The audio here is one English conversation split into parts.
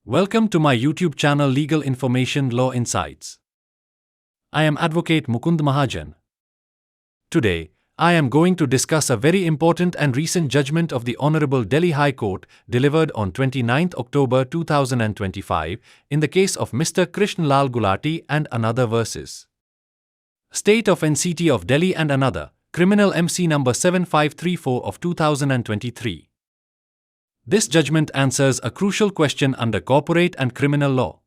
Welcome to my YouTube channel Legal Information Law Insights. I am Advocate Mukund Mahajan. Today, I am going to discuss a very important and recent judgment of the Honorable Delhi High Court delivered on 29th October 2025 in the case of Mr. Krishan Lal Gulati and Another versus State of NCT of Delhi and Another, Crl.M.C number 7534 of 2023. This judgment answers a crucial question under corporate and criminal law.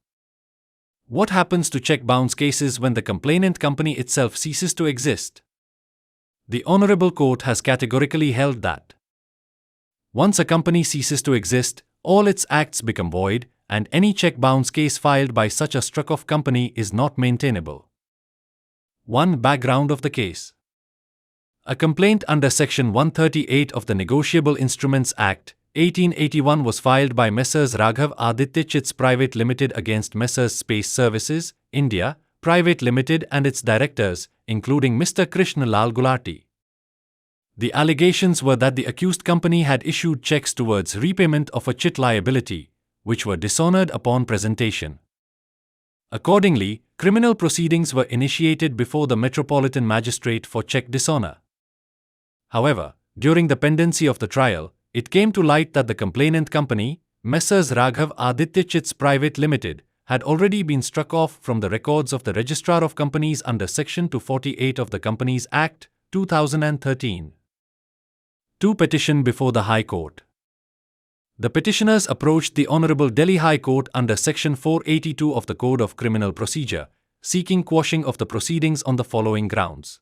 What happens to check bounce cases when the complainant company itself ceases to exist? The Honorable Court has categorically held that once a company ceases to exist, all its acts become void, and any check bounce case filed by such a struck-off company is not maintainable. 1. Background of the case. A complaint under Section 138 of the Negotiable Instruments Act 1881 was filed by Messrs. Raghav Aditya Chits Private Limited against Messrs. Space Services, India, Private Limited and its directors, including Mr. Krishan Lal Gulati. The allegations were that the accused company had issued checks towards repayment of a chit liability, which were dishonored upon presentation. Accordingly, criminal proceedings were initiated before the Metropolitan Magistrate for check dishonor. However, during the pendency of the trial, it came to light that the complainant company, Messrs. Raghav Aditya Chits Private Limited, had already been struck off from the records of the Registrar of Companies under Section 248 of the Companies Act, 2013. 2. Petition before the High Court. The petitioners approached the Honorable Delhi High Court under Section 482 of the Code of Criminal Procedure, seeking quashing of the proceedings on the following grounds.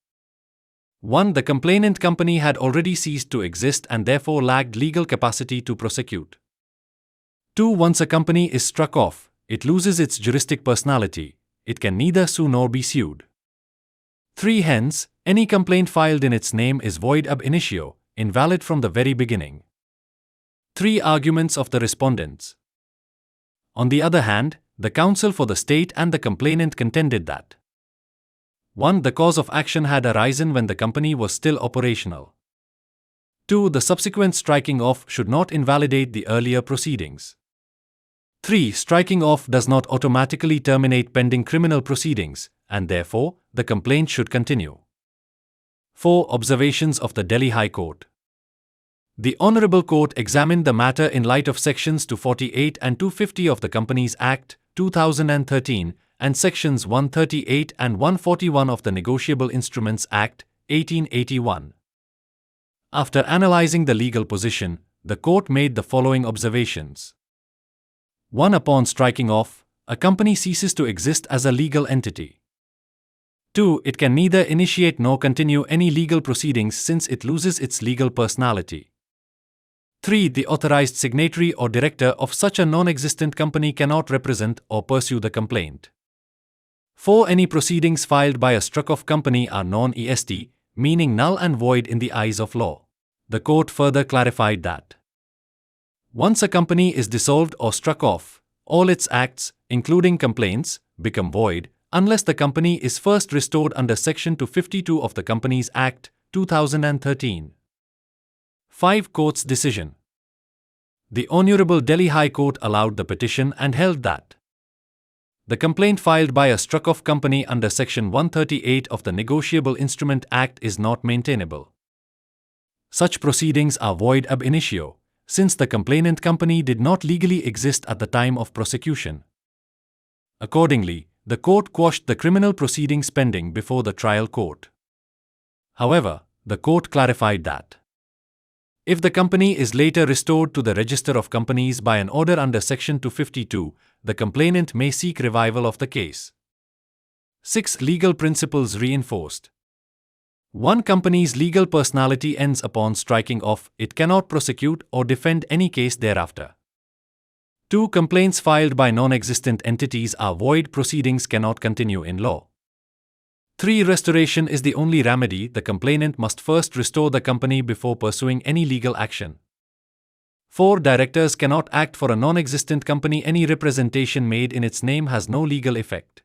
1. The complainant company had already ceased to exist and therefore lacked legal capacity to prosecute. 2. Once a company is struck off, it loses its juristic personality. It can neither sue nor be sued. 3. Hence, any complaint filed in its name is void ab initio, invalid from the very beginning. 3. Arguments of the respondents. On the other hand, the counsel for the state and the complainant contended that 1. The cause of action had arisen when the company was still operational. 2. The subsequent striking off should not invalidate the earlier proceedings. 3. Striking off does not automatically terminate pending criminal proceedings, and therefore, the complaint should continue. 4. Observations of the Delhi High Court. The Honorable Court examined the matter in light of Sections 248 and 250 of the Companies Act, 2013, and Sections 138 and 141 of the Negotiable Instruments Act, 1881. After analyzing the legal position, the Court made the following observations. 1. Upon striking off, a company ceases to exist as a legal entity. 2. It can neither initiate nor continue any legal proceedings since it loses its legal personality. 3. The authorized signatory or director of such a non-existent company cannot represent or pursue the complaint. 4. Any proceedings filed by a struck-off company are non-est, meaning null and void in the eyes of law. The Court further clarified that once a company is dissolved or struck off, all its acts, including complaints, become void, unless the company is first restored under Section 252 of the Companies Act, 2013. 5. Court's decision. The Honorable Delhi High Court allowed the petition and held that the complaint filed by a struck-off company under Section 138 of the Negotiable Instrument Act is not maintainable. Such proceedings are void ab initio, since the complainant company did not legally exist at the time of prosecution. Accordingly, the Court quashed the criminal proceedings pending before the trial court. However, the Court clarified that if the company is later restored to the Register of Companies by an order under Section 252, the complainant may seek revival of the case. 6. Legal principles reinforced. 1. Company's legal personality ends upon striking off, it cannot prosecute or defend any case thereafter. 2. Complaints filed by non-existent entities are void, proceedings cannot continue in law. 3. Restoration is the only remedy, the complainant must first restore the company before pursuing any legal action. 4. Directors cannot act for a non-existent company, any representation made in its name has no legal effect.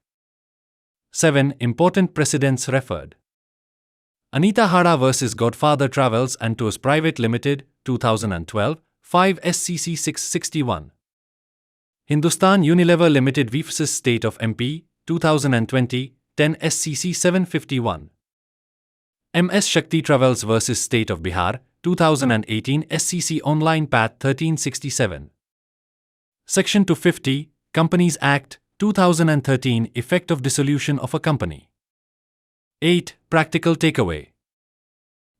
7. Important precedents referred. Anita Hada vs. Godfather Travels and Tours Private Limited, 2012, 5 SCC 661. Hindustan Unilever Limited vs State of MP, 2020, 10 SCC 751. MS Shakti Travels vs State of Bihar, 2018 SCC Online Path 1367. Section 250, Companies Act, 2013 Effect of dissolution of a company. 8. Practical takeaway.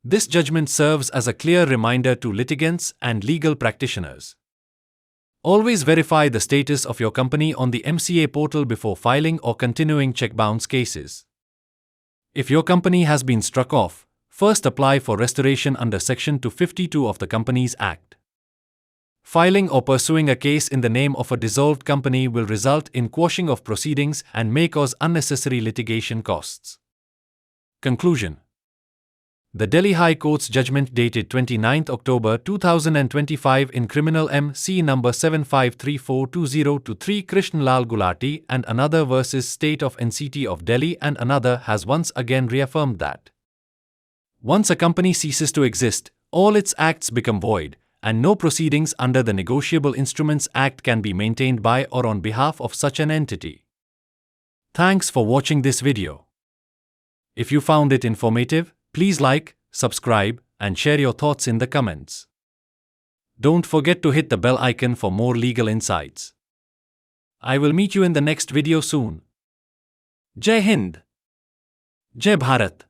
This judgment serves as a clear reminder to litigants and legal practitioners. Always verify the status of your company on the MCA portal before filing or continuing check bounce cases. If your company has been struck off, first apply for restoration under Section 252 of the Companies Act. Filing or pursuing a case in the name of a dissolved company will result in quashing of proceedings and may cause unnecessary litigation costs. Conclusion. The Delhi High Court's judgment dated 29 October 2025 in Crl.M.C number 753420-3 Krishan Lal Gulati and Another versus State of NCT of Delhi and Another has once again reaffirmed that once a company ceases to exist, all its acts become void, and no proceedings under the Negotiable Instruments Act can be maintained by or on behalf of such an entity. Thanks for watching this video. If you found it informative, please like, subscribe, and share your thoughts in the comments. Don't forget to hit the bell icon for more legal insights. I will meet you in the next video soon. Jai Hind. Jai Bharat.